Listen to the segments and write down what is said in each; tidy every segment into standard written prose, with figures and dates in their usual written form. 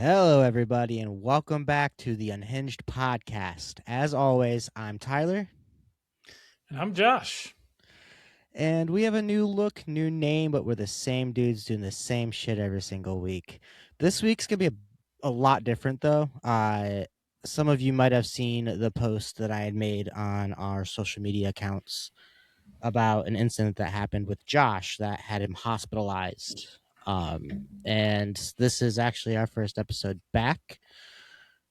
Hello, everybody, and welcome back to the Unhinged podcast. As always, I'm Tyler, And I'm Josh. and we have a new look, new name, but we're the same dudes doing the same shit every single week. This week's gonna be a lot different, though. Some of you might have seen the post that I had made on our social media accounts about an incident that happened with Josh that had him hospitalized. And this is actually our first episode back.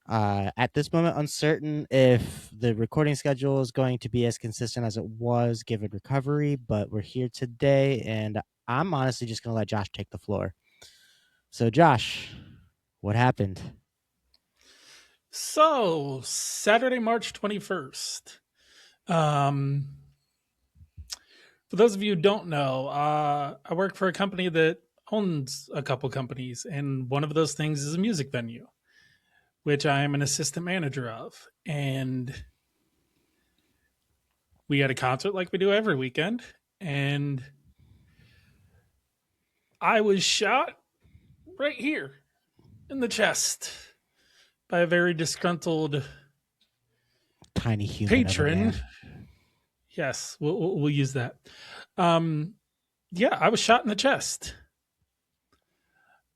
At this moment, uncertain if the recording schedule is going to be as consistent as it was given recovery, but we're here today, and I'm honestly just going to let Josh take the floor. So, Josh, what happened? So, Saturday, March 21st. Um, for those of you who don't know, I work for a company that owns a couple companies, and one of those things is a music venue, which I am an assistant manager of. And we had a concert like we do every weekend, and I was shot right here in the chest by a very disgruntled Tiny human of a patron. man. Yes, we'll use that. Um, yeah, I was shot in the chest,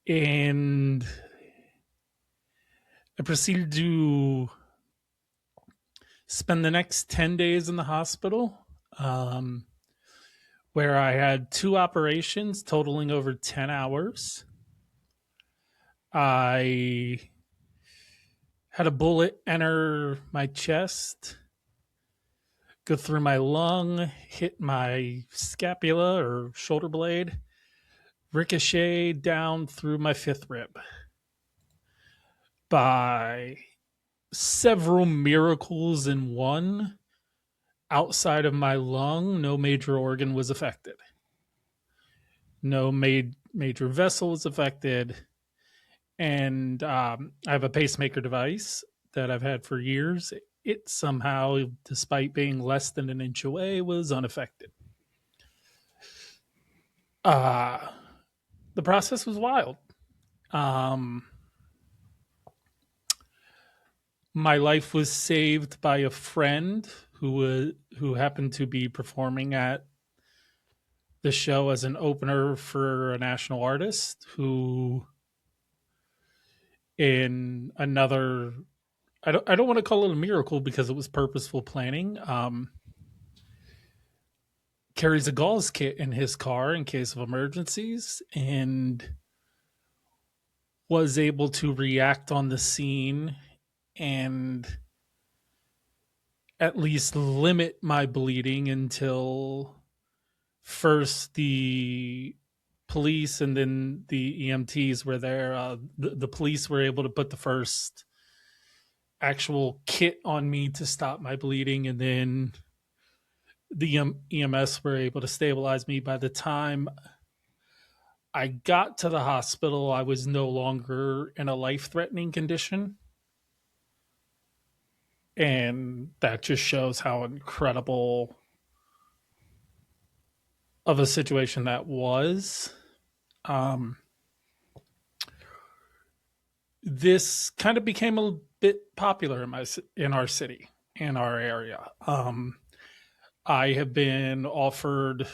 and I proceeded to spend the next 10 days in the hospital, um, where I had two operations totaling over 10 hours. I had a bullet enter my chest, go through my lung, hit my scapula or shoulder blade, ricochet down through my fifth rib. By several miracles in one, outside of my lung, no major organ was affected. No major vessel was affected. And I have a pacemaker device that I've had for years. It somehow, despite being less than an inch away, was unaffected. Uh, the process was wild. Um, my life was saved by a friend who happened to be performing at the show as an opener for a national artist who, in another, I don't want to call it a miracle because it was purposeful planning, carries a gauze kit in his car in case of emergencies, and was able to react on the scene and at least limit my bleeding until first the police and then the EMTs were there. The police were able to put the first actual kit on me to stop my bleeding, and then the EMS were able to stabilize me. By the time I got to the hospital, I was no longer in a life threatening condition. And that just shows how incredible of a situation that was. Um, this kind of became a bit popular in our city, in our area. I have been offered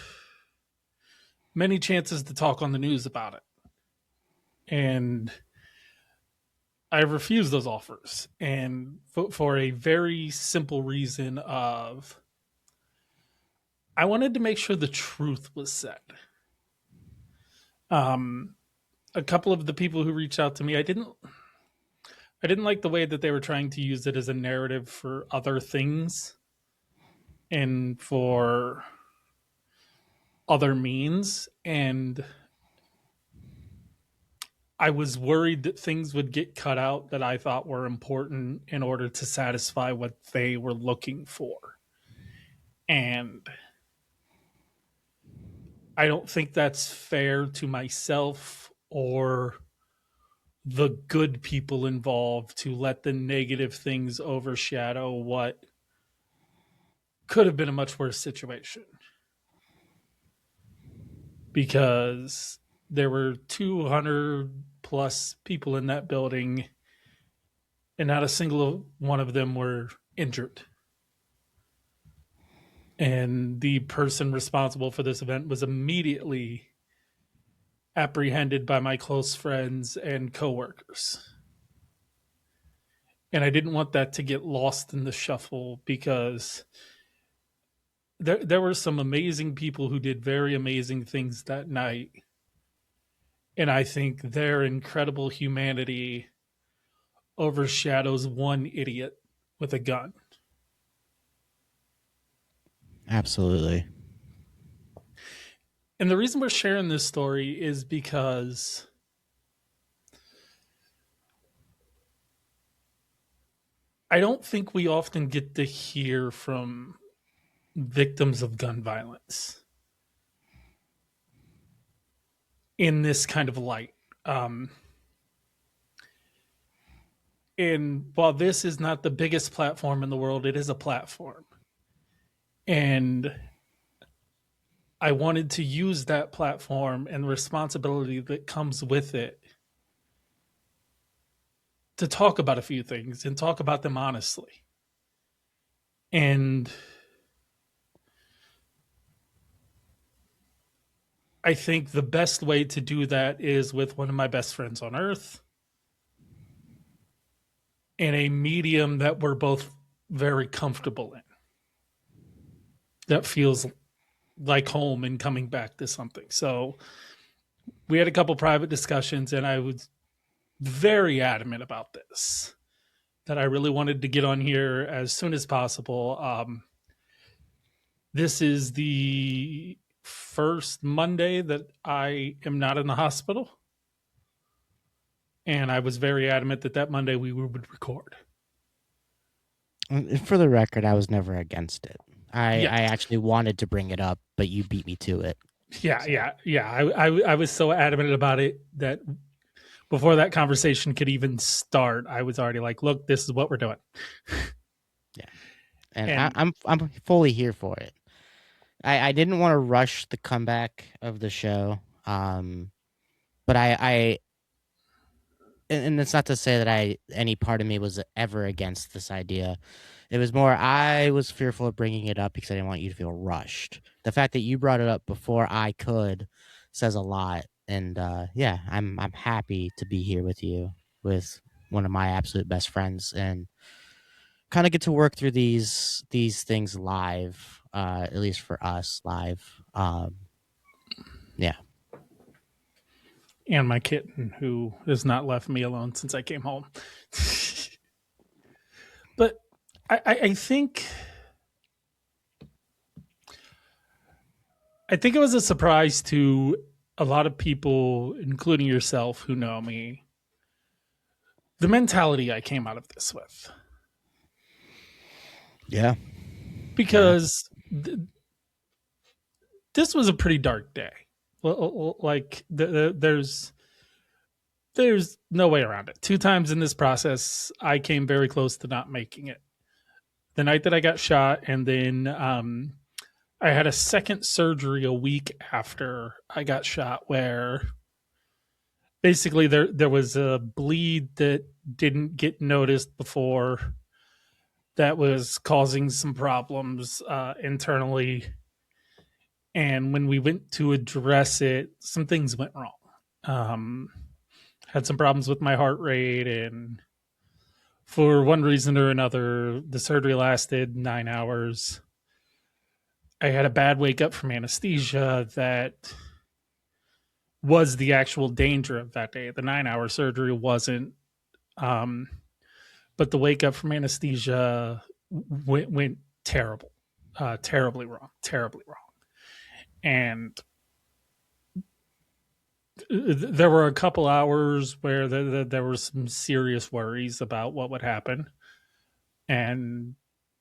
many chances to talk on the news about it, and I refused those offers, and for a very simple reason of I wanted to make sure the truth was said. Um, a couple of the people who reached out to me, I didn't like the way that they were trying to use it as a narrative for other things and for other means. And I was worried that things would get cut out that I thought were important in order to satisfy what they were looking for. And I don't think that's fair to myself or the good people involved to let the negative things overshadow what could have been a much worse situation. Because there were 200 plus people in that building, and not a single one of them were injured. And the person responsible for this event was immediately apprehended by my close friends and coworkers. And I didn't want that to get lost in the shuffle because there were some amazing people who did very amazing things that night. And I think their incredible humanity overshadows one idiot with a gun. Absolutely. And the reason we're sharing this story is because I don't think we often get to hear from victims of gun violence in this kind of light. Um, and while this is not the biggest platform in the world, it is a platform. And I wanted to use that platform and the responsibility that comes with it to talk about a few things and talk about them honestly. And I think the best way to do that is with one of my best friends on earth in a medium that we're both very comfortable in, that feels like home and coming back to something. So we had a couple private discussions, and I was very adamant about this, that I really wanted to get on here as soon as possible. This is the first Monday that I am not in the hospital. And I was very adamant that that Monday we would record. And for the record, I was never against it. Yeah, I actually wanted to bring it up, but you beat me to it. yeah, So, yeah. I was so adamant about it that before that conversation could even start, I was already like, "Look, this is what we're doing." yeah. And And I'm fully here for it. I didn't want to rush the comeback of the show. But and it's not to say that any part of me was ever against this idea. It was more I was fearful of bringing it up because I didn't want you to feel rushed. The fact that you brought it up before I could says a lot. And yeah, I'm happy to be here with you, with one of my absolute best friends, and kind of get to work through these things live. At least for us, live. Yeah. and my kitten, who has not left me alone since I came home. But I think it was a surprise to a lot of people, including yourself, who know me, the mentality I came out of this with. Yeah. Yeah. Because this was a pretty dark day. Like there's no way around it. Two times in this process, I came very close to not making it. The night that I got shot, and then I had a second surgery a week after I got shot, where basically there was a bleed that didn't get noticed before that was causing some problems internally. And when we went to address it, some things went wrong. Um, had some problems with my heart rate, and for one reason or another, the surgery lasted 9 hours. I had a bad wake up from anesthesia that was the actual danger of that day. The 9 hour surgery wasn't, um, but the wake up from anesthesia went terrible, terribly wrong. And there were a couple hours where there were some serious worries about what would happen, and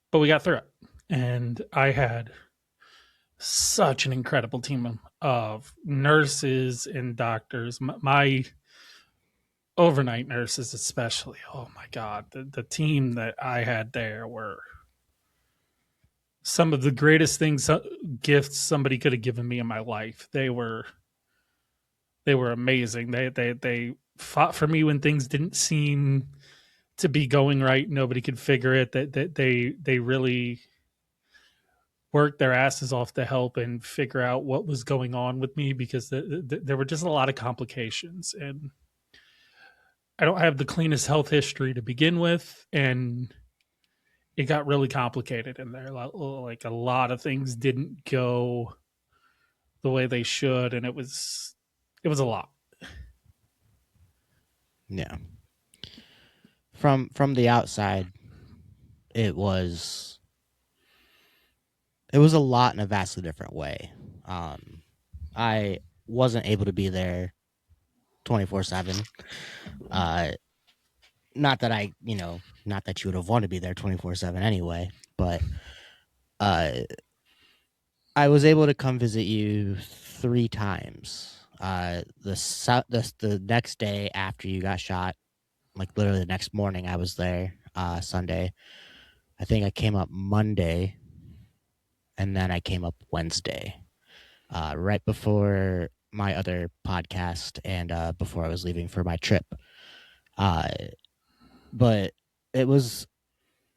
but we got through it. And I had such an incredible team of nurses and doctors. My overnight nurses, especially. Oh my God, the team that I had there were some of the greatest things, gifts somebody could have given me in my life. They were amazing. They fought for me when things didn't seem to be going right. Nobody could figure it. That they really worked their asses off to help and figure out what was going on with me, because there were just a lot of complications, and I don't have the cleanest health history to begin with, and it got really complicated in there. Like a lot of things didn't go the way they should, and it was a lot. Yeah. From the outside, it was it was a lot in a vastly different way. Um, I wasn't able to be there 24/7. Uh, not that not that you would have wanted to be there 24/7 anyway, but uh, I was able to come visit you 3 times. The next day after you got shot, like literally the next morning, I was there. Sunday. I think I came up Monday, and then I came up Wednesday, right before my other podcast and before I was leaving for my trip. Uh, but it was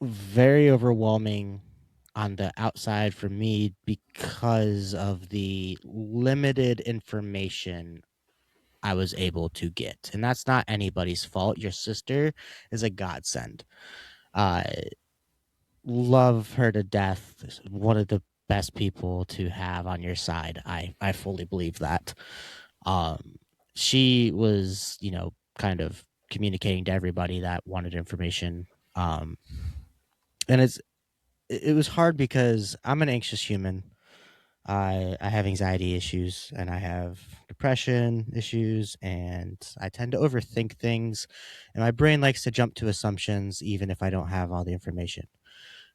very overwhelming on the outside for me because of the limited information I was able to get. And that's not anybody's fault. Your sister is a godsend. Uh, love her to death. One of the best people to have on your side. I fully believe that. Um, she was, kind of communicating to everybody that wanted information. Um, and it was hard because I'm an anxious human. I have anxiety issues and I have depression issues, and I tend to overthink things, and my brain likes to jump to assumptions even if I don't have all the information.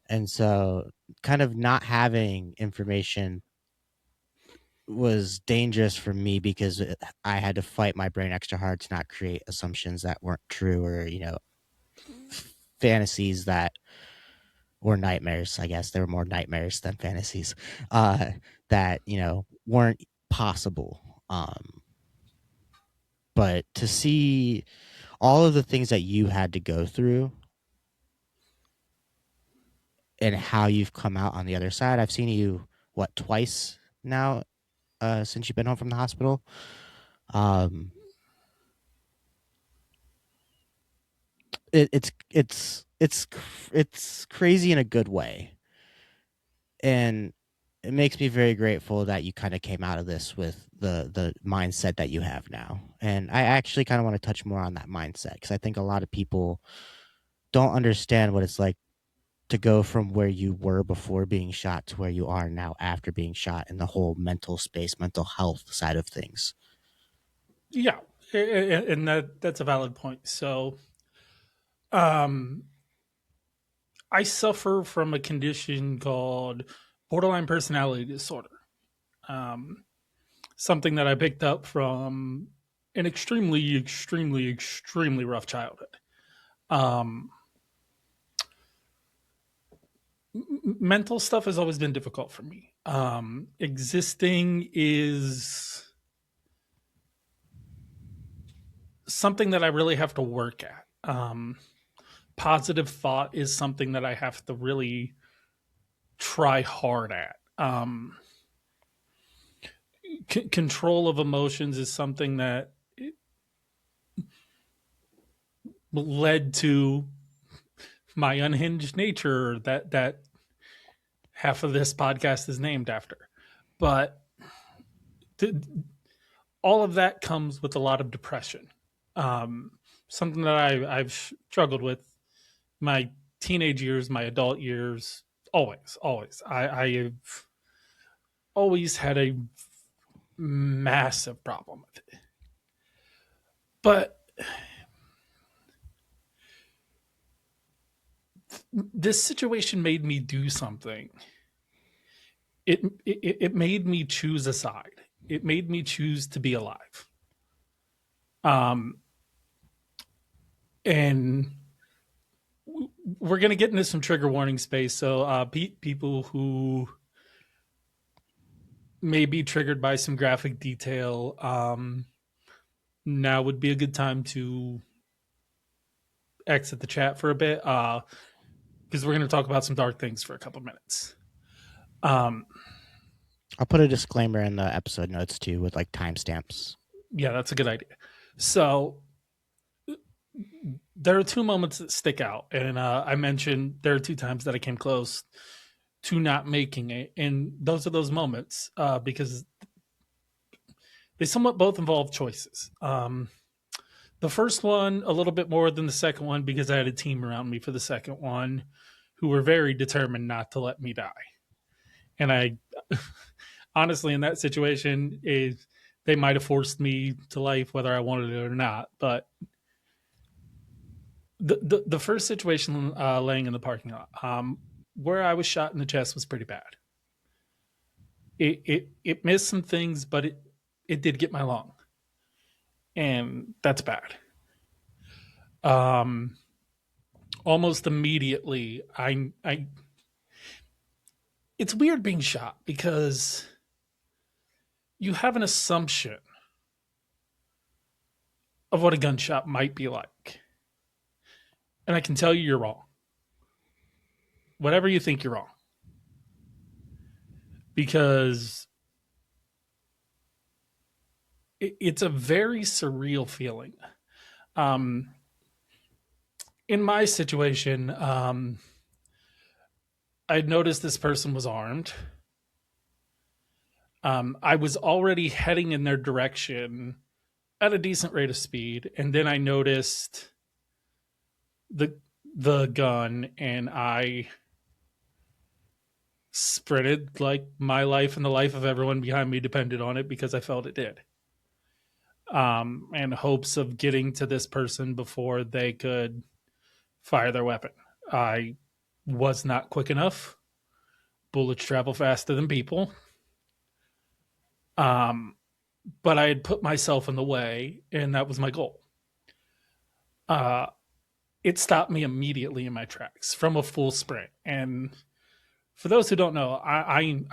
And so kind of not having information was dangerous for me because I had to fight my brain extra hard to not create assumptions that weren't true, or, fantasies that were nightmares. I guess they were more nightmares than fantasies, uh, that, weren't possible. But to see all of the things that you had to go through and how you've come out on the other side, I've seen you, what, twice now, since you've been home from the hospital. Um, it's crazy in a good way, and it makes me very grateful that you kind of came out of this with the mindset that you have now. And I actually kind of want to touch more on that mindset because I think a lot of people don't understand what it's like to go from where you were before being shot to where you are now after being shot, and the whole mental space, mental health side of things. Yeah, and that's a valid point. So, um, I suffer from a condition called borderline personality disorder. Um, Something that I picked up from an extremely, extremely, extremely rough childhood. Um, Mental stuff has always been difficult for me. Existing is something that I really have to work at. Positive thought is something that I have to really try hard at. Control of emotions is something that led to my unhinged nature that half of this podcast is named after. But th- all of that comes with a lot of depression. Um, Something that I've struggled with my teenage years, my adult years, always. I've always had a massive problem with it. But this situation made me do something. It made me choose a side. It made me choose to be alive. Um, and we're going to get into some trigger warning space. So, people who may be triggered by some graphic detail, now would be a good time to exit the chat for a bit, because we're going to talk about some dark things for a couple minutes. Um, I'll put a disclaimer in the episode notes too with like timestamps. yeah, that's a good idea. So there are two moments that stick out, and I mentioned there are two times that I came close to not making it, and those are those moments because they somewhat both involve choices. The first one a little bit more than the second one because I had a team around me for the second one who were very determined not to let me die. And I honestly, in that situation, they might have forced me to life whether I wanted it or not. But the first situation, laying in the parking lot, where I was shot in the chest was pretty bad. It missed some things, but it did get my lung, and that's bad. Um, Almost immediately, I it's weird being shot because you have an assumption of what a gunshot might be like. And I can tell you you're wrong. Whatever you think, you're wrong. Because it's a very surreal feeling. Um, in my situation, I'd noticed this person was armed. I was already heading in their direction at a decent rate of speed, and then I noticed the the gun, and I sprinted like my life and the life of everyone behind me depended on it because I felt it did. And hopes of getting to this person before they could fire their weapon. I was not quick enough. Bullets travel faster than people. Um, but I had put myself in the way, and that was my goal. Uh, it stopped me immediately in my tracks from a full sprint. And for those who don't know, I'm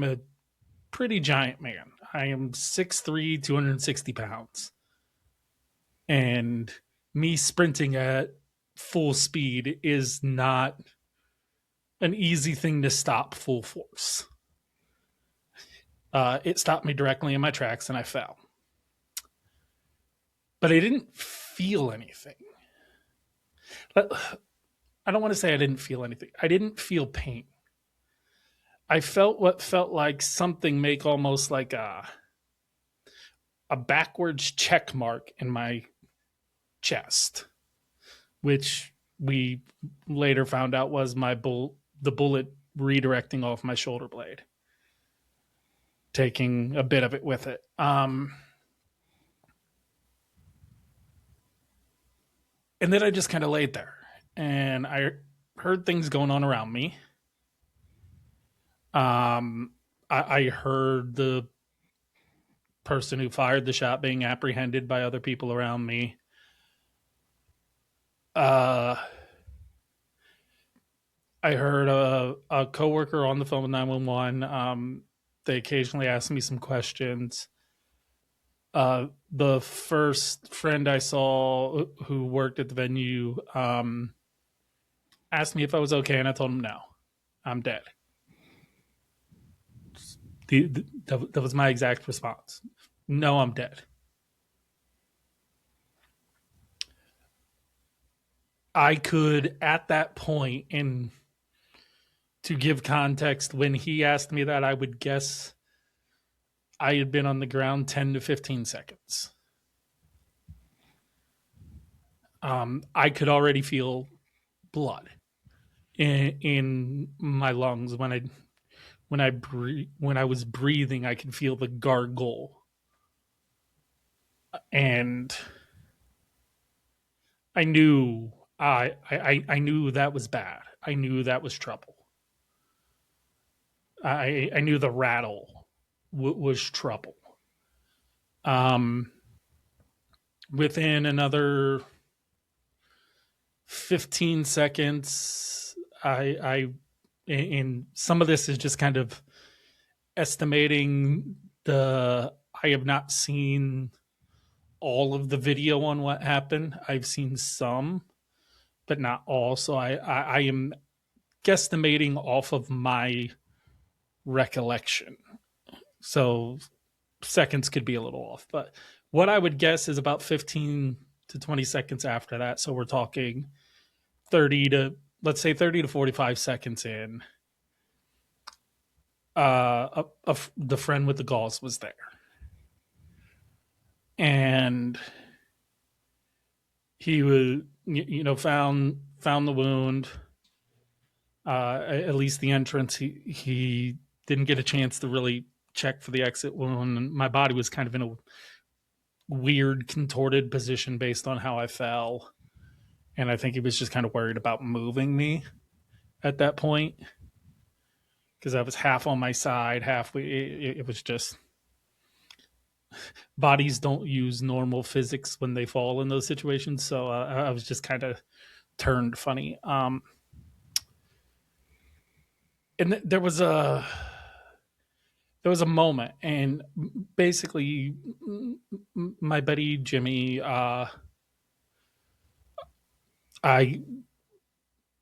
a pretty giant man. I am 6'3", 260 pounds. And me sprinting at full speed is not an easy thing to stop full force. It stopped me directly in my tracks and I fell. But I didn't feel anything. I don't want to say I didn't feel anything. I didn't feel pain. I felt what felt like something make almost like a backwards check mark in my chest, which we later found out was the bullet redirecting off my shoulder blade, taking a bit of it with it. And then I just kind of laid there, and I heard things going on around me. I heard the person who fired the shot being apprehended by other people around me. Uh, I heard a coworker on the phone with 911. They occasionally asked me some questions. The first friend I saw who worked at the venue asked me if I was okay, and I told him no, I'm dead. That was my exact response. No, I'm dead. I could, at that point, and to give context, when he asked me that, I would guess I had been on the ground 10 to 15 seconds. I could already feel blood in my lungs when I was breathing. I could feel the gargle, and I knew I knew that was bad. I knew that was trouble. I knew the rattle was trouble. Um, Within another 15 seconds, I and some of this is just kind of estimating I have not seen all of the video on what happened. I've seen some, but not all. So I am guesstimating off of my recollection. So seconds could be a little off, but what I would guess is about 15 to 20 seconds after that. So we're talking 30 to, let's say 30 to 45 seconds in, the friend with the gauze was there. And he was, found the wound, at least the entrance. He didn't get a chance to really check for the exit wound. And my body was kind of in a weird, contorted position based on how I fell. And I think he was just kind of worried about moving me at that point because I was half on my side, half. It was just bodies don't use normal physics when they fall in those situations. So I was just kind of turned funny. And there was a moment, and basically, my buddy Jimmy, I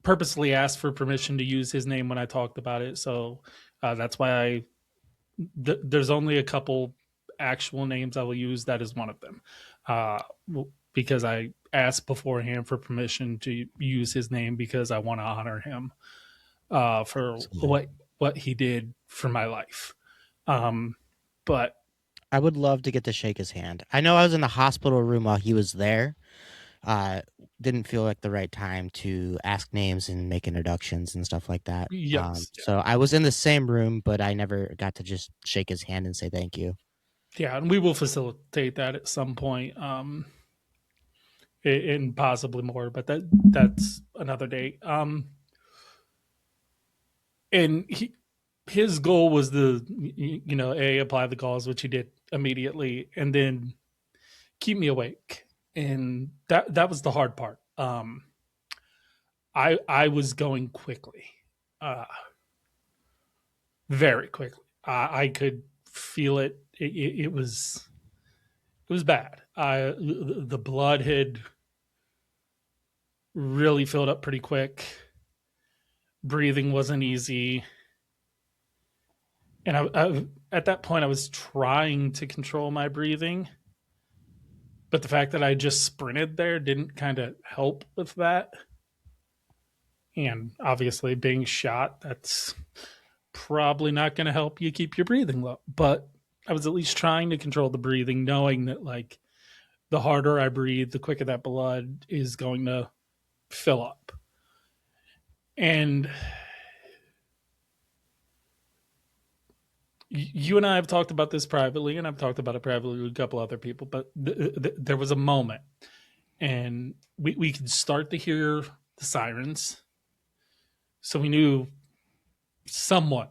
purposely asked for permission to use his name when I talked about it. So that's why there's only a couple actual names I will use. That is one of them, uh, because I asked beforehand for permission to use his name because I want to honor him for Absolutely. what he did for my life. Um, but I would love to get to shake his hand. I know I was in the hospital room while he was there. Uh, didn't feel like the right time to ask names and make introductions and stuff like that. yes, So I was in the same room, but I never got to just shake his hand and say thank you. yeah, and we will facilitate that at some point, and possibly more, but that's another day. And his goal was to, apply the gauze, which he did immediately, and then keep me awake. And that was the hard part. I was going quickly, uh, very quickly. I could feel it. It was bad. The blood had really filled up pretty quick. Breathing wasn't easy, and at that point I was trying to control my breathing, but the fact that I just sprinted there didn't kind of help with that. And obviously, being shot, that's probably not going to help you keep your breathing low. But I was at least trying to control the breathing, knowing that like the harder I breathe, the quicker that blood is going to fill up. And you and I have talked about this privately, and I've talked about it privately with a couple other people. But there was a moment, and we could start to hear the sirens, so we knew someone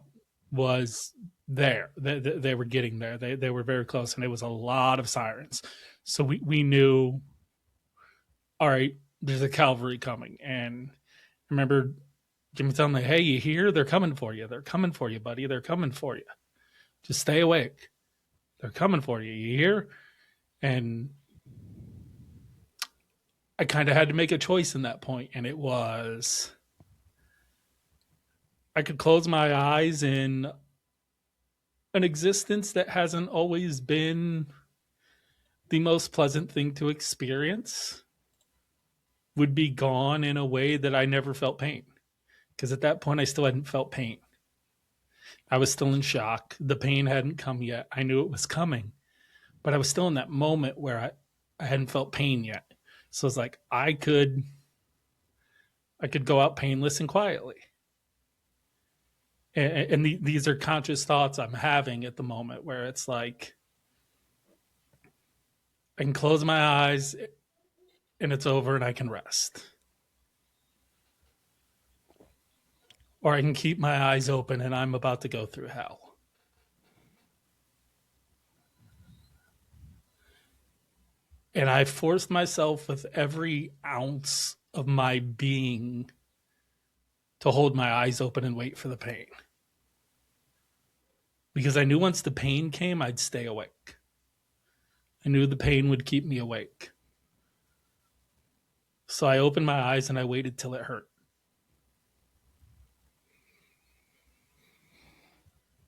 was there. They were getting there. They were very close, and it was a lot of sirens. So we knew, all right, there's a cavalry coming. And I remember Jimmy telling me, hey, you hear? They're coming for you. They're coming for you, buddy. They're coming for you. Just stay awake. They're coming for you. You hear? And I kind of had to make a choice in that point, and it was I could close my eyes in an existence that hasn't always been the most pleasant thing to experience would be gone in a way that I never felt pain. Because at that point, I still hadn't felt pain. I was still in shock. The pain hadn't come yet. I knew it was coming, but I was still in that moment where I hadn't felt pain yet. So it's like I could go out painless and quietly. And these are conscious thoughts I'm having at the moment where it's like I can close my eyes and it's over and I can rest. Or I can keep my eyes open and I'm about to go through hell. And I forced myself with every ounce of my being to hold my eyes open and wait for the pain. Because I knew once the pain came, I'd stay awake. I knew the pain would keep me awake. So I opened my eyes and I waited till it hurt.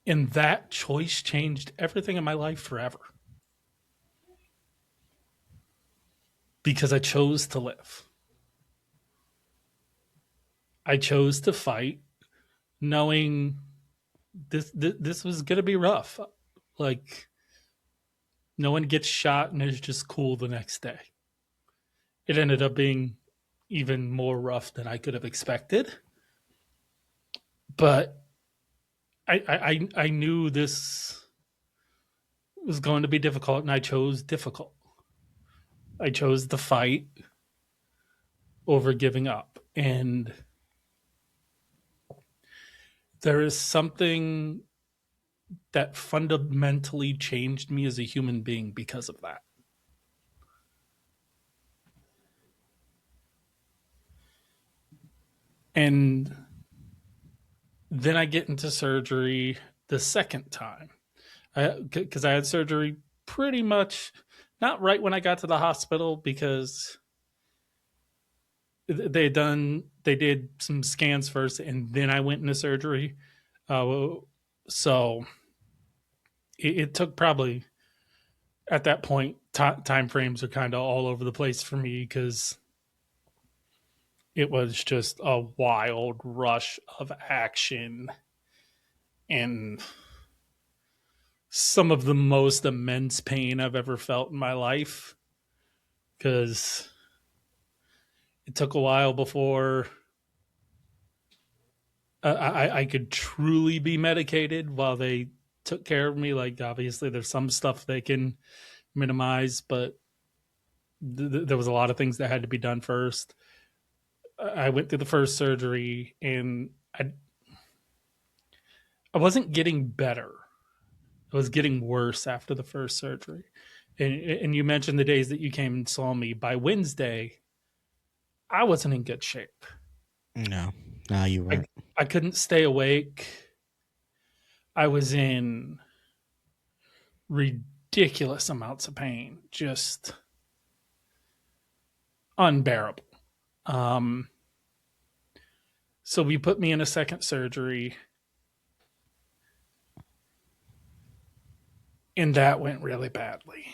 And that choice changed everything in my life forever because I chose to live. I chose to fight knowing this was going to be rough. Like, no one gets shot and is just cool the next day. It ended up being even more rough than I could have expected. But I knew this was going to be difficult, and I chose difficult. I chose the fight over giving up. And there is something that fundamentally changed me as a human being because of that. And then I get into surgery the second time because I had surgery pretty much not right when I got to the hospital because they did some scans first and then I went into surgery. So it took probably at that point time frames are kind of all over the place for me because it was just a wild rush of action and some of the most immense pain I've ever felt in my life because it took a while before I could truly be medicated while they took care of me. Like, obviously, there's some stuff they can minimize, but there was a lot of things that had to be done first. I went through the first surgery and I wasn't getting better. I was getting worse after the first surgery. And you mentioned the days that you came and saw me. By Wednesday, I wasn't in good shape. No, no, you I weren't. I couldn't stay awake. I was in ridiculous amounts of pain, just unbearable. Um, so we put me in a second surgery, and that went really badly,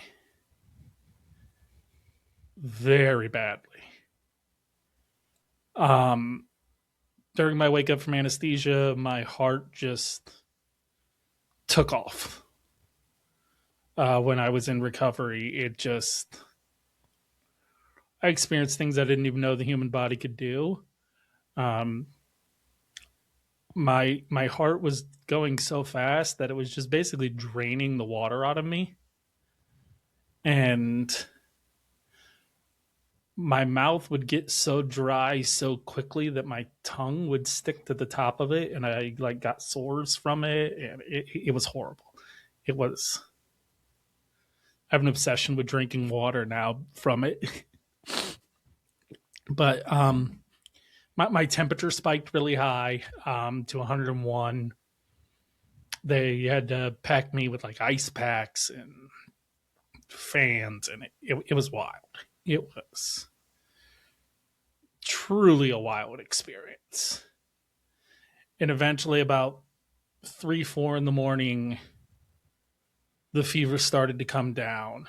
very badly. Um, During my wake up from anesthesia, my heart just took off. When I was in recovery, I experienced things I didn't even know the human body could do. Um, my heart was going so fast that it was just basically draining the water out of me, and my mouth would get so dry so quickly that my tongue would stick to the top of it, and I like got sores from it, and it was horrible. It was. I have an obsession with drinking water now from it, but my temperature spiked really high to 101. They had to pack me with like ice packs and fans, and it was wild. It was truly a wild experience. And eventually, about 3, 4 in the morning, the fever started to come down,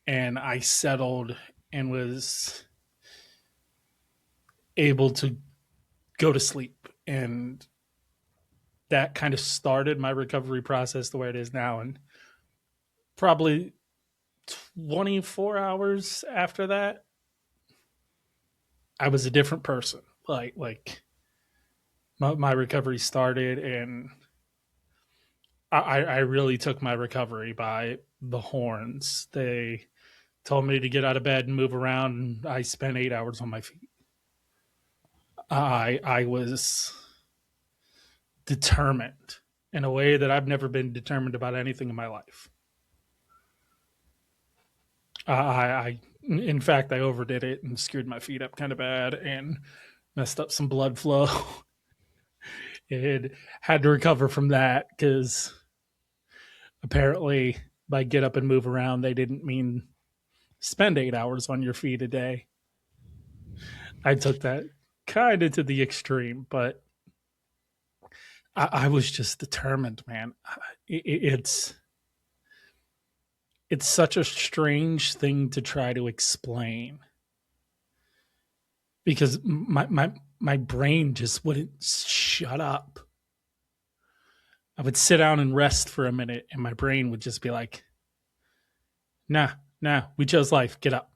and I settled and was able to go to sleep. And that kind of started my recovery process the way it is now. And probably 24 hours after that, I was a different person. Like my recovery started, and I really took my recovery by the horns. They told me to get out of bed and move around, and I spent 8 hours on my feet. I was determined in a way that I've never been determined about anything in my life. In fact, I overdid it and screwed my feet up kind of bad and messed up some blood flow. It had to recover from that because apparently by get up and move around, they didn't mean spend 8 hours on your feet a day. I took that kind of to the extreme, but I was just determined, man. It's it's such a strange thing to try to explain because my brain just wouldn't shut up. I would sit down and rest for a minute, and my brain would just be like, "Nah, nah, we chose life. Get up,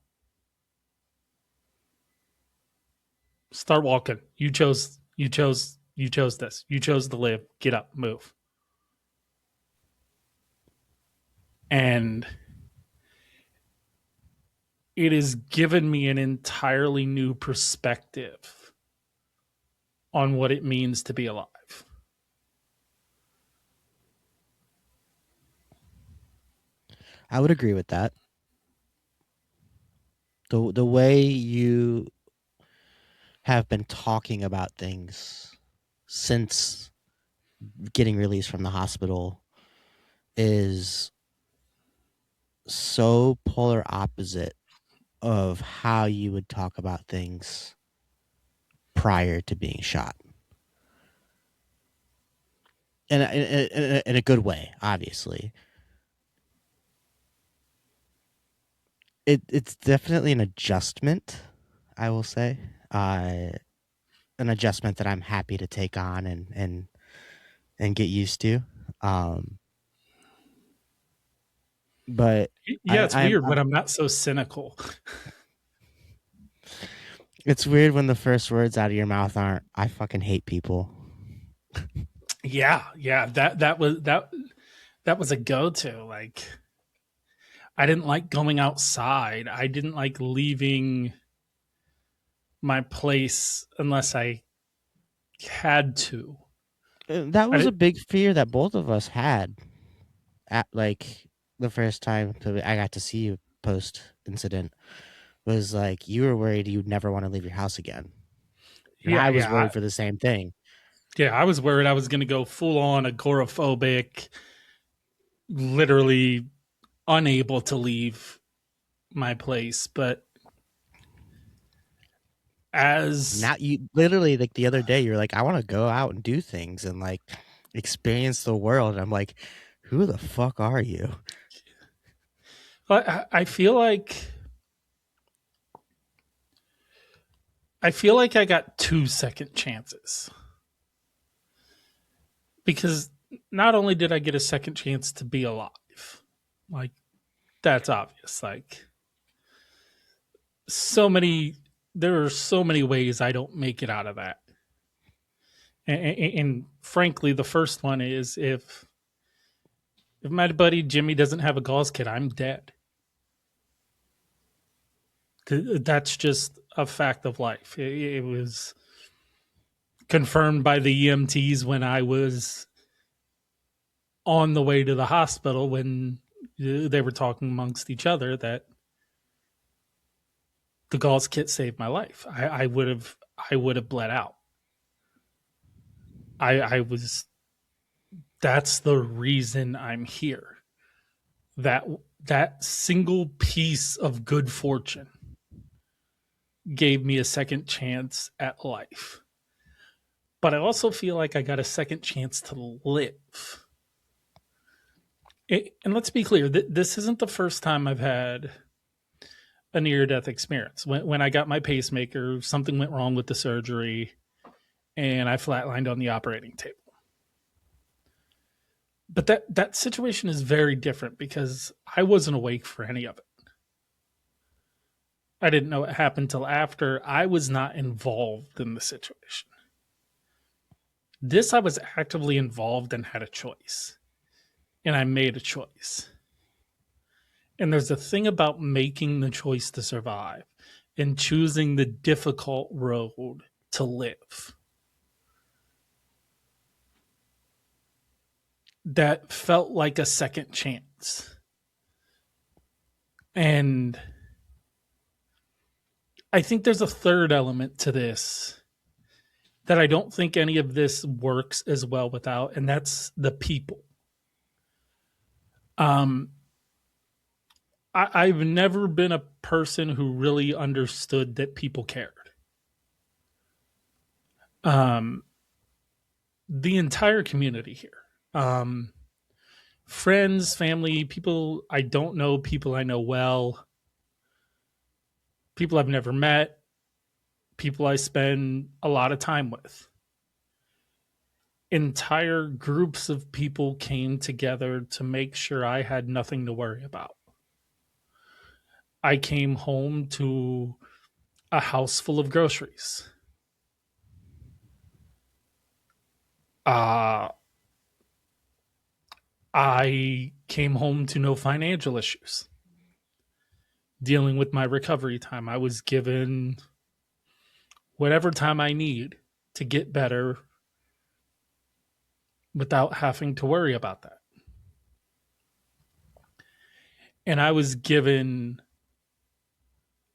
start walking. You chose this. You chose to live. Get up, move." And it has given me an entirely new perspective on what it means to be alive. I would agree with that. The way you have been talking about things since getting released from the hospital is so polar opposite of how you would talk about things prior to being shot. In a good way, obviously. It's definitely an adjustment, I will say. An adjustment that I'm happy to take on and get used to. Um, but Yeah, it's weird I'm when I'm not so cynical. it's weird when the first words out of your mouth aren't "I fucking hate people." Yeah, yeah, that was a go-to. Like I didn't like going outside. I didn't like leaving my place unless I had to. That I was a did, big fear that both of us had at like the first time I got to see you post incident was like you were worried you'd never want to leave your house again. And yeah, I was yeah, worried for the same thing. yeah. I was worried I was going to go full on agoraphobic, literally unable to leave my place. But as Now you literally like the other day you're like I want to go out and do things and like experience the world. And I'm like, who the fuck are you? I feel like I got 2 second chances because not only did I get a second chance to be alive, like that's obvious. Like so many, there are so many ways I don't make it out of that. And frankly, the first one is if my buddy Jimmy doesn't have a gauze kit, I'm dead. That's just a fact of life. It was confirmed by the EMTs when I was on the way to the hospital when they were talking amongst each other that the gauze kit saved my life. I would have bled out. I was that's the reason I'm here. That that single piece of good fortune gave me a second chance at life. But I also feel like I got a second chance to live. And let's be clear, this isn't the first time I've had a near death experience. When I got my pacemaker, something went wrong with the surgery and I flatlined on the operating table. But that situation is very different because I wasn't awake for any of it. I didn't know it happened till after. I was not involved in the situation. This I was actively involved and had a choice. And I made a choice. And there's a thing about making the choice to survive and choosing the difficult road to live that felt like a second chance. And I think there's a third element to this that I don't think any of this works as well without, and that's the people. I've never been a person who really understood that people cared. Um, the entire community here, um, friends, family, people I don't know, people I know well, people I've never met, people I spend a lot of time with. Entire groups of people came together to make sure I had nothing to worry about. I came home to a house full of groceries. Uh, I came home to no financial issues. Dealing with my recovery time, I was given whatever time I need to get better without having to worry about that. And I was given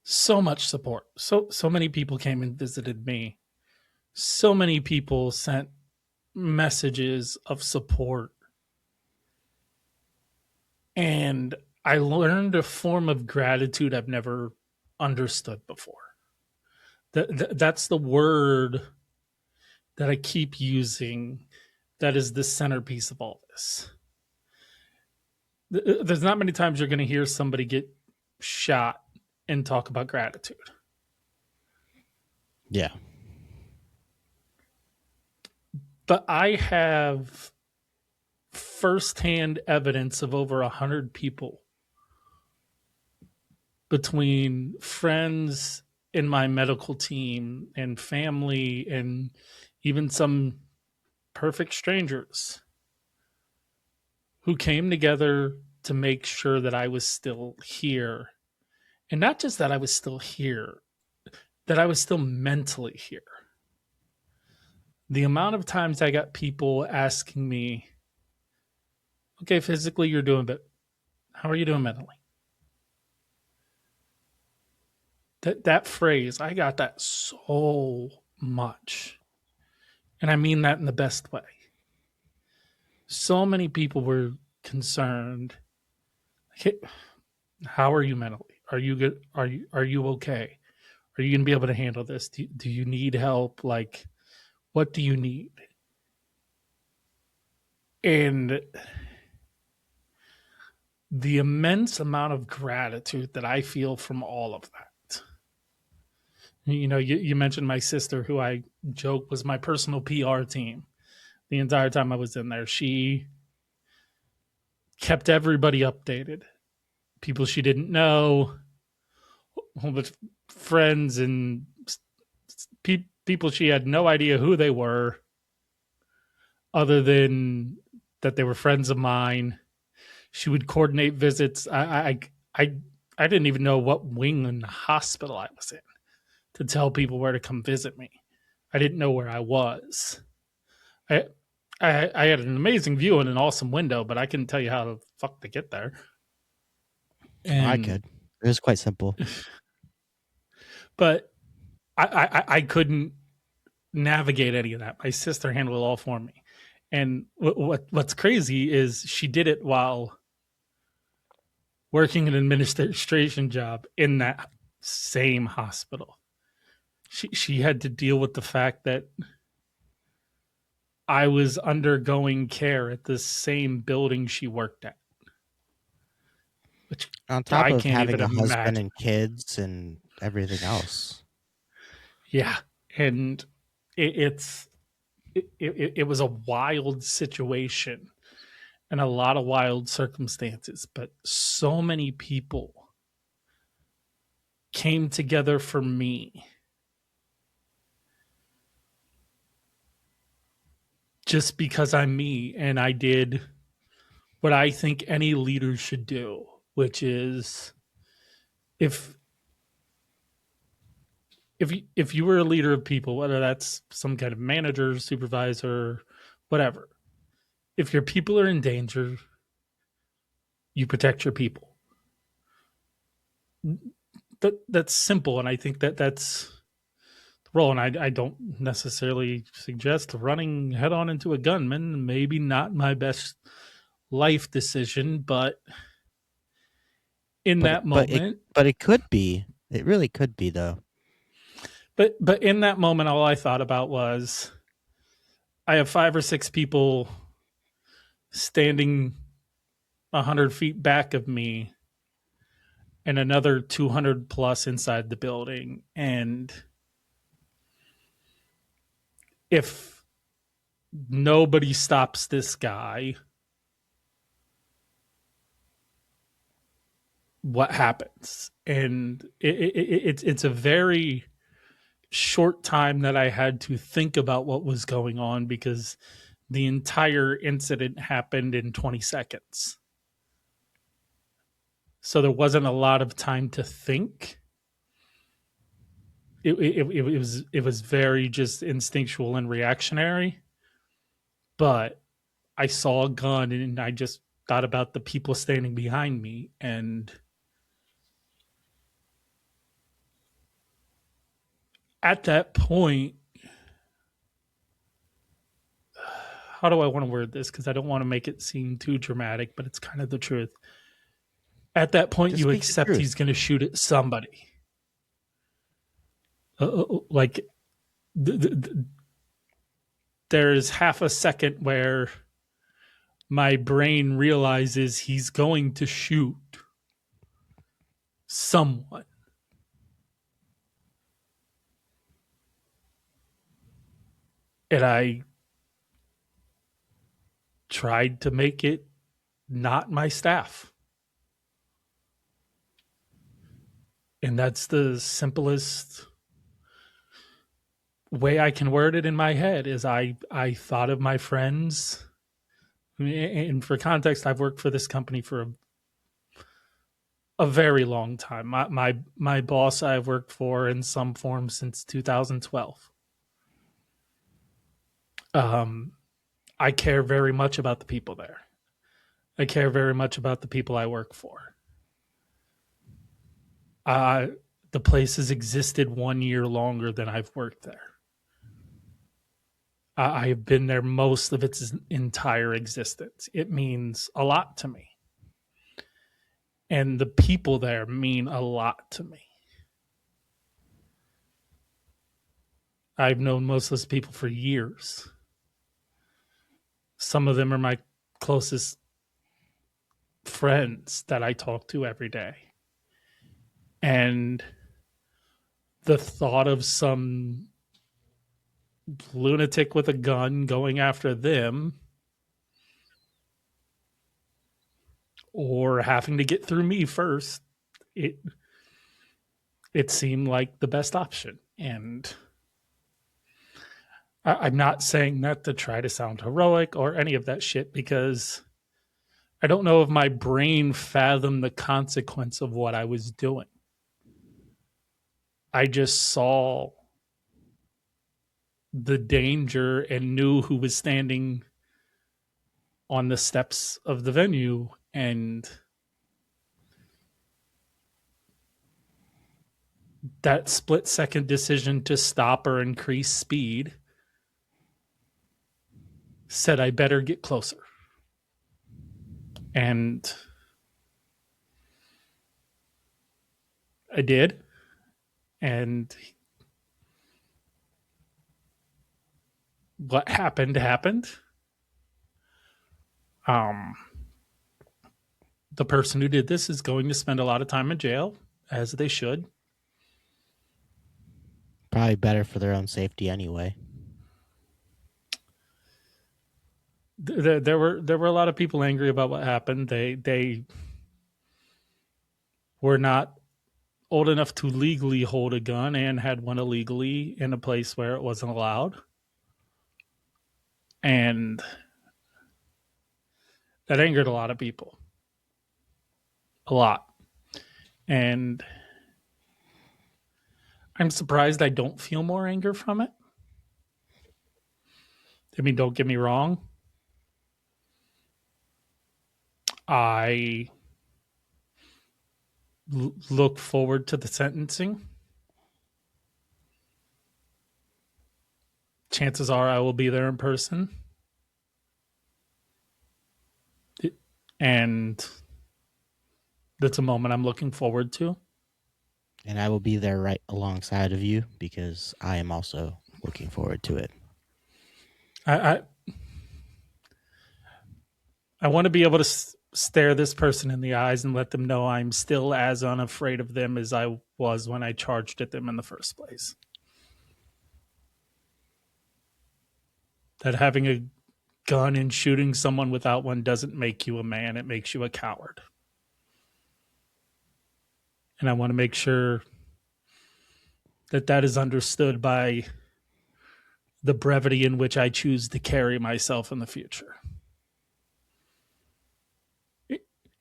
so much support. So many people came and visited me. So many people sent messages of support. And I learned a form of gratitude I've never understood before. That's the word that I keep using that is the centerpiece of all this. There's not many times you're going to hear somebody get shot and talk about gratitude. Yeah. But I have firsthand evidence of over 100 people between friends in my medical team and family and even some perfect strangers who came together to make sure that I was still here. And not just that I was still here, that I was still mentally here. The amount of times I got people asking me, okay, physically you're doing, but how are you doing mentally? That phrase, I got that so much. And I mean that in the best way. So many people were concerned. Hey, how are you mentally? Are you good? Are you okay? Are you going to be able to handle this? Do you need help? Like, what do you need? And the immense amount of gratitude that I feel from all of that. You mentioned my sister, who I joke was my personal PR team the entire time I was in there. She kept everybody updated. People she didn't know, a whole bunch of friends and people she had no idea who they were, other than that they were friends of mine. She would coordinate visits. I didn't even know what wing in the hospital I was in to tell people where to come visit me. I didn't know where I was. I I had an amazing view and an awesome window, but I couldn't tell you how the fuck to get there. I And could. It was quite simple. but I couldn't navigate any of that. My sister handled it all for me. And what's crazy is she did it while working an administration job in that same hospital. She had to deal with the fact that I was undergoing care at the same building she worked at, which On top I of can't even having a husband imagine. and kids and everything else. Yeah, and it's it was a wild situation and a lot of wild circumstances, but so many people came together for me just because I'm me and I did what I think any leader should do, which is if if you were a leader of people, whether that's some kind of manager, supervisor, whatever, if your people are in danger, you protect your people. That's simple, and I think that's the role. And I don't necessarily suggest running head on into a gunman. Maybe not my best life decision, but in But that moment, it could be. It really could be though. but in that moment, all I thought about was I have 5 or 6 people standing 100 feet back of me and another 200 plus inside the building. And if nobody stops this guy, what happens? And it's a very short time that I had to think about what was going on because the entire incident happened in 20 seconds. So there wasn't a lot of time to think. It was very just instinctual and reactionary. But I saw a gun and I just thought about the people standing behind me. And at that point, how do I want to word this? Because I don't want to make it seem too dramatic, but it's kind of the truth. At that point, Just you speak the accept truth. he's going to shoot at somebody. Like, th- th- th- there's half a second where my brain realizes he's going to shoot someone. And I tried to make it not my staff. And that's the simplest way I can word it in my head is I thought of my friends. And for context, I've worked for this company for a very long time. My boss I've worked for in some form since 2012. Um, I care very much about the people there. I care very much about the people I work for. Uh, the place has existed 1 year longer than I've worked there. I have been there most of its entire existence. It means a lot to me. And the people there mean a lot to me. I've known most of those people for years. Some of them are my closest friends that I talk to every day. And the thought of some lunatic with a gun going after them or having to get through me first, it it seemed like the best option. And I'm not saying that to try to sound heroic or any of that shit because I don't know if my brain fathomed the consequence of what I was doing. I just saw the danger and knew who was standing on the steps of the venue. And that split second decision to stop or increase speed said I better get closer. And I did. And what happened happened. Um, the person who did this is going to spend a lot of time in jail, as they should. Probably better for their own safety anyway. There were a lot of people angry about what happened. They were not old enough to legally hold a gun and had one illegally in a place where it wasn't allowed. And that angered a lot of people. A lot. And I'm surprised I don't feel more anger from it. I mean, don't get me wrong. I look forward to the sentencing. Chances are I will be there in person. And That's a moment I'm looking forward to. And I will be there right alongside of you because I am also looking forward to it. I I want to be able to stare this person in the eyes and let them know I'm still as unafraid of them as I was when I charged at them in the first place. That having a gun and shooting someone without one doesn't make you a man, it makes you a coward. And I want to make sure that that is understood by the brevity in which I choose to carry myself in the future.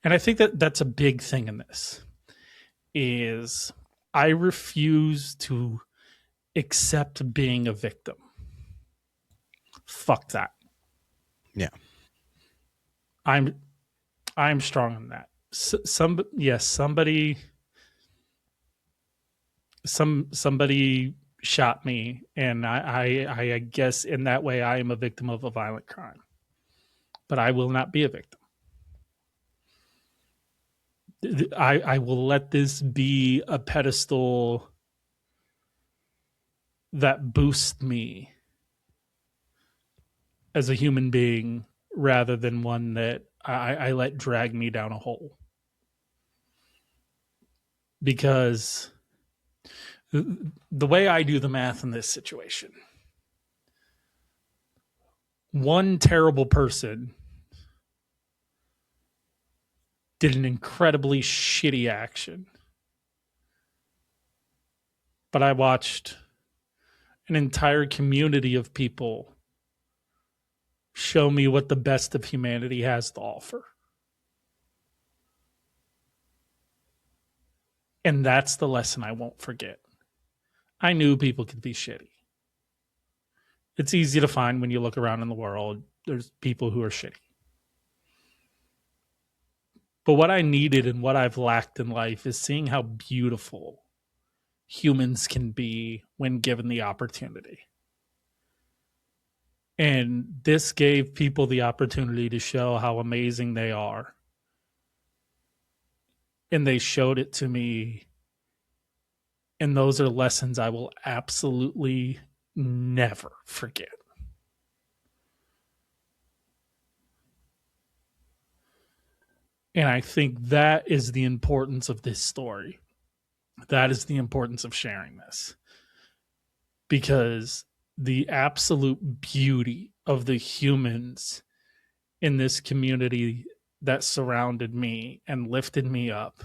And I think that that's a big thing in this is I refuse to accept being a victim. Fuck that. Yeah. I'm I'm strong on that. Somebody shot me, and I guess in that way I am a victim of a violent crime. But I will not be a victim. I will let this be a pedestal that boosts me as a human being rather than one that I let drag me down a hole. Because the way I do the math in this situation, one terrible person did an incredibly shitty action, but I watched an entire community of people show me what the best of humanity has to offer. And that's the lesson I won't forget. I knew people could be shitty. It's easy to find when you look around in the world. There's people who are shitty. But what I needed and what I've lacked in life is seeing how beautiful humans can be when given the opportunity. And this gave people the opportunity to show how amazing they are. And they showed it to me. And those are lessons I will absolutely never forget. And I think that is the importance of this story. That is the importance of sharing this. Because the absolute beauty of the humans in this community that surrounded me and lifted me up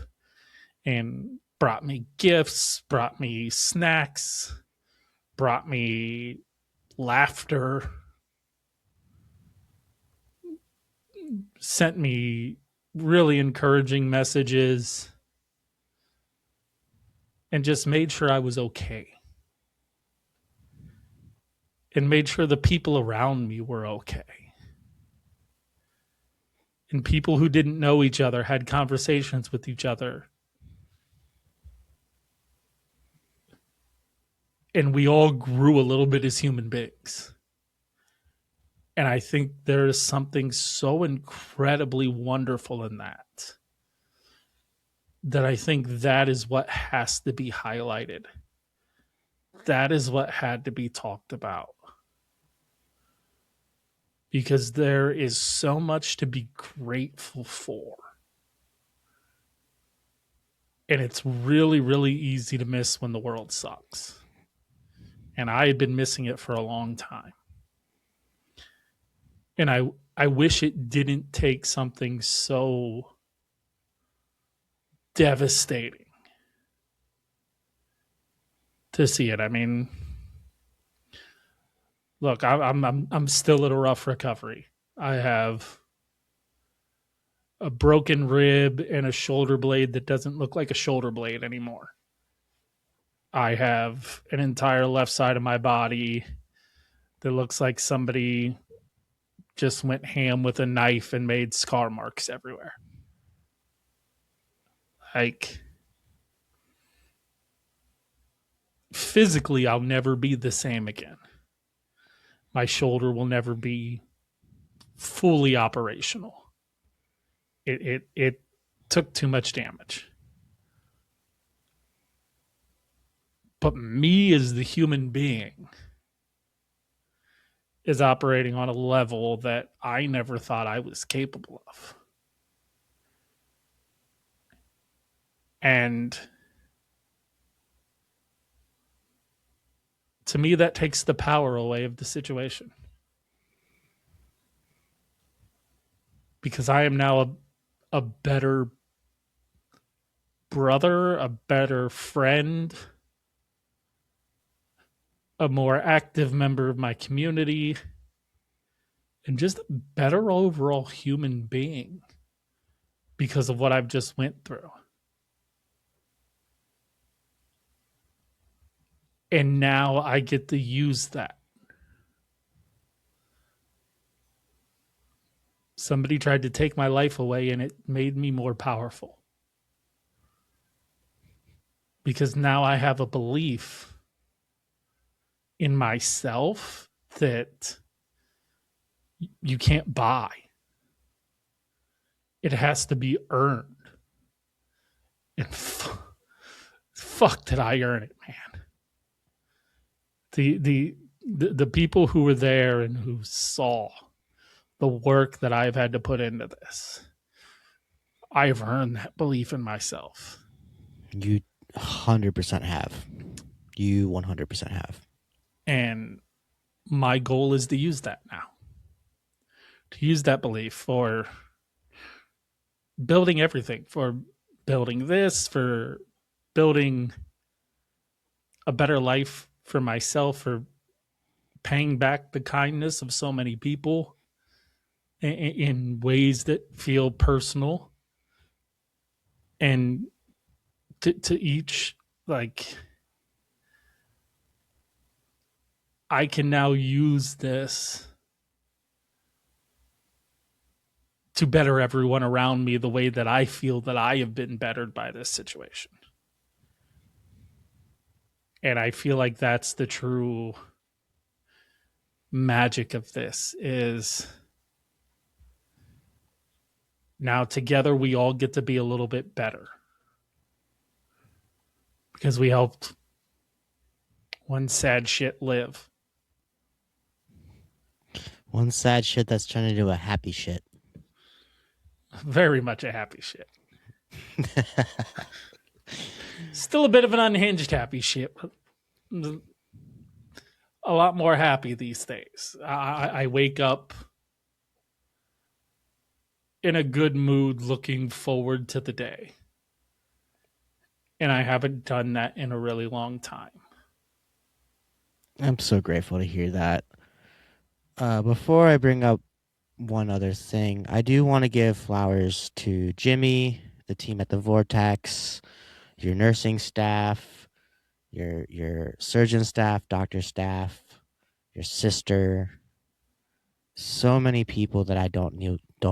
and brought me gifts, brought me snacks, brought me laughter, sent me really encouraging messages, and just made sure I was okay. And made sure the people around me were okay. And people who didn't know each other had conversations with each other. And we all grew a little bit as human beings. And I think there is something so incredibly wonderful in that. That I think that is what has to be highlighted. That is what had to be talked about. Because there is so much to be grateful for. And it's really, really easy to miss when the world sucks. And I had been missing it for a long time. And I wish it didn't take something so devastating to see it. I mean, look, I'm still at a rough recovery. I have a broken rib and a shoulder blade that doesn't look like a shoulder blade anymore. I have an entire left side of my body that looks like somebody just went ham with a knife and made scar marks everywhere. Like, physically, I'll never be the same again. My shoulder will never be fully operational. It took too much damage. But me as the human being is operating on a level that I never thought I was capable of. And to me, that takes the power away of the situation because I am now a better brother, a better friend, a more active member of my community, and just a better overall human being because of what I've just went through. And now I get to use that. Somebody tried to take my life away and it made me more powerful because now I have a belief in myself that you can't buy. It has to be earned. And fuck did I earn it, man. The people who were there and who saw the work that I've had to put into this, I've earned that belief in myself. You 100% have. You 100% have. And my goal is to use that now. To use that belief for building everything, for building this, for building a better life for myself, for paying back the kindness of so many people in ways that feel personal and to each, like, I can now use this to better everyone around me the way that I feel that I have been bettered by this situation. And I feel like that's the true magic of this is now together we all get to be a little bit better because we helped one sad shit live. One sad shit that's turned into a happy shit. Very much a happy shit. Still a bit of an unhinged happy shit, but a lot more happy these days. I wake up in a good mood looking forward to the day. And I haven't done that in a really long time. I'm so grateful to hear that. Before I bring up one other thing, I do want to give flowers to Jimmy, the team at the Vortex, your nursing staff, your surgeon staff, doctor staff, your sister. So many people that I don't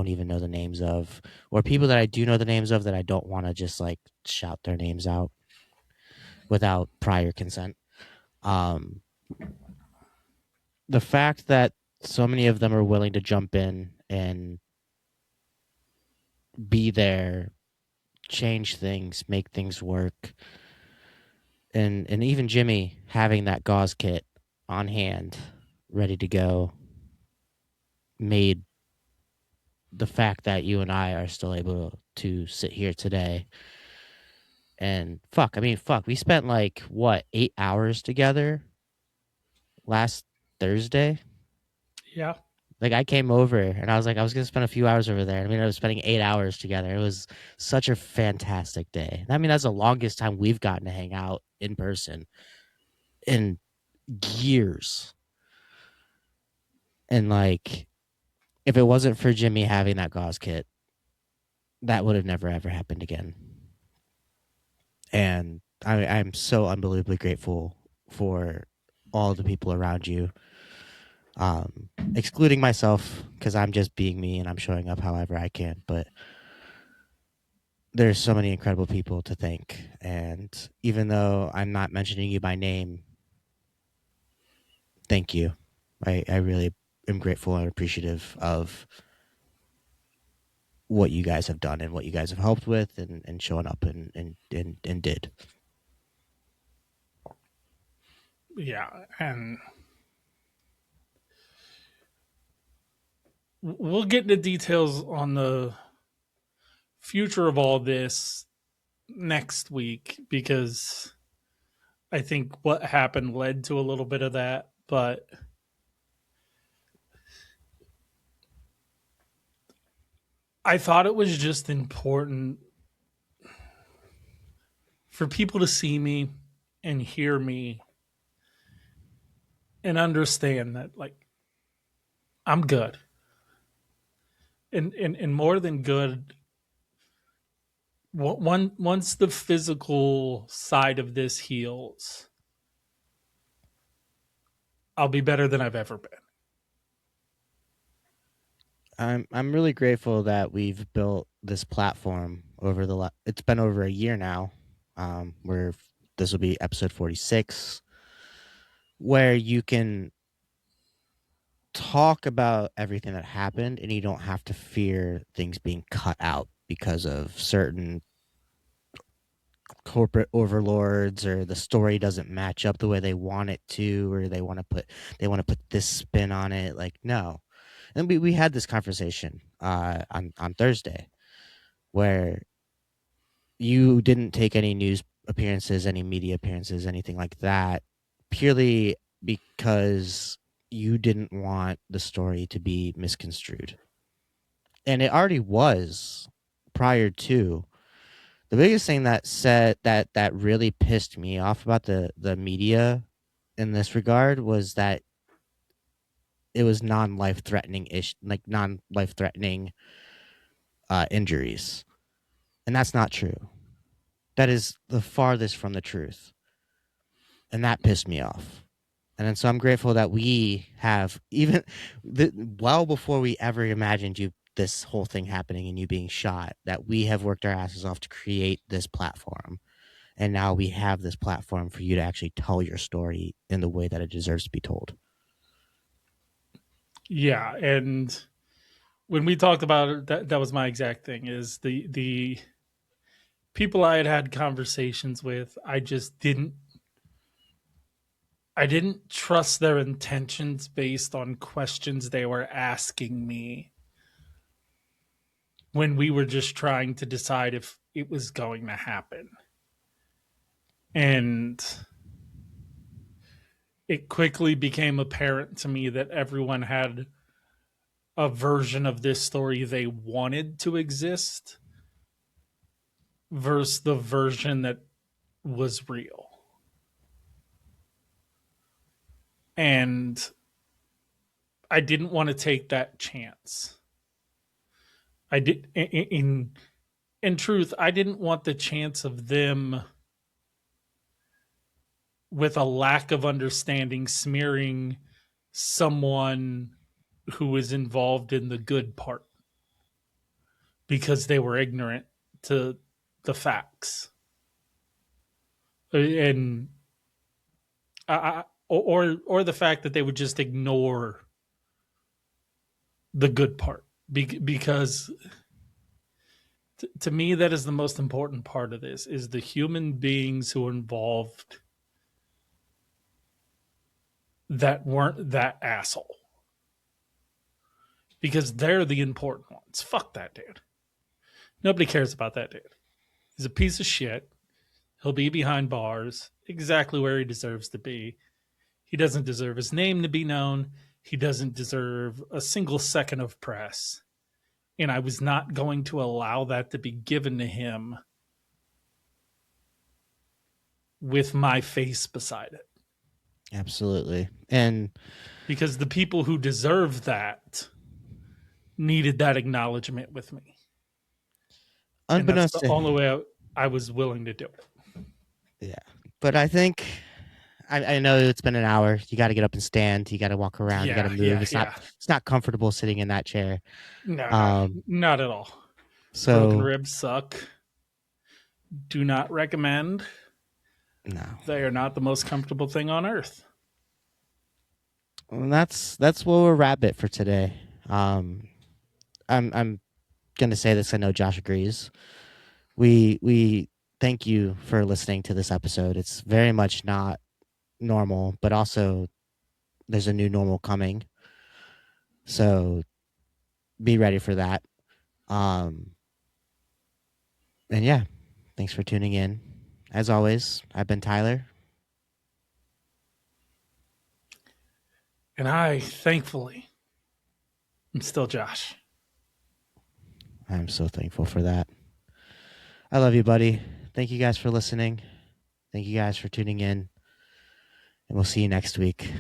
even know the names of, or people that I do know the names of that I don't want to just like shout their names out without prior consent. Um, the fact that so many of them are willing to jump in and be there, change things, make things work, and even Jimmy having that gauze kit on hand, ready to go, made the fact that you and I are still able to sit here today. And fuck, we spent like what 8 hours together last Thursday. Yeah. Like I came over and I was like, I was gonna spend a few hours over there. I mean, I was spending 8 hours together. It was such a fantastic day. I mean, that's the longest time we've gotten to hang out in person in years. And like, if it wasn't for Jimmy having that gauze kit, that would have never ever happened again. And I'm so unbelievably grateful for all the people around you, excluding myself because I'm just being me and I'm showing up however I can. But there's so many incredible people to thank. And even though I'm not mentioning you by name, thank you. I really am grateful and appreciative of what you guys have done and what you guys have helped with and showing up and did. Yeah, and we'll get into details on the future of all this next week because I think what happened led to a little bit of that. But I thought it was just important for people to see me and hear me and understand that, like, I'm good. And more than good, once the physical side of this heals, I'll be better than I've ever been. I'm really grateful that we've built this platform over it's been over a year now. Where this will be episode 46, where you can talk about everything that happened and you don't have to fear things being cut out because of certain corporate overlords, or the story doesn't match up the way they want it to, or they want to put this spin on it. Like, no. And we had this conversation on Thursday, where you didn't take any news appearances, any media appearances, anything like that, purely because you didn't want the story to be misconstrued. And it already was prior to. The biggest thing that really pissed me off about the media in this regard was that it was non-life threatening non-life threatening injuries. And that's not true. That is the farthest from the truth. And that pissed me off. And then so I'm grateful that we have well before we ever imagined this whole thing happening and you being shot, that we have worked our asses off to create this platform. And now we have this platform for you to actually tell your story in the way that it deserves to be told. Yeah, and when we talked about it, that was my exact thing. Is the people I had conversations with, I didn't trust their intentions based on questions they were asking me when we were just trying to decide if it was going to happen. And it quickly became apparent to me that everyone had a version of this story they wanted to exist versus the version that was real. And I didn't want to take that chance. I did in truth, I didn't want the chance of them with a lack of understanding smearing someone who was involved in the good part because they were ignorant to the facts. And or the fact that they would just ignore the good part because to me that is the most important part of this is the human beings who are involved that weren't that asshole because they're the important ones. Fuck that dude. Nobody cares about that dude. He's a piece of shit. He'll be behind bars exactly where he deserves to be. He doesn't deserve his name to be known. He doesn't deserve a single second of press. And I was not going to allow that to be given to him with my face beside it. Absolutely. And because the people who deserve that needed that acknowledgement with me. And that's unbeknownst the to only way I was willing to do it. Yeah. But I think I know it's been an hour. You got to get up and stand. You got to walk around. You got to Yeah, move. yeah, It's not yeah. it's not comfortable sitting in that chair. No, no, Um. not at all. Broken So ribs suck. Do not recommend. no. They are not the most comfortable thing on earth. Well, that's where we'll wrap it for today. I'm going to say this. I know Josh agrees. We thank you for listening to this episode. It's very much not normal, but also there's a new normal coming. So be ready for that. Um, and yeah, thanks for tuning in. As always, I've been Tyler. And I, thankfully, am still Josh. I'm so thankful for that. I love you, buddy. Thank you guys for listening. Thank you guys for tuning in. And we'll see you next week.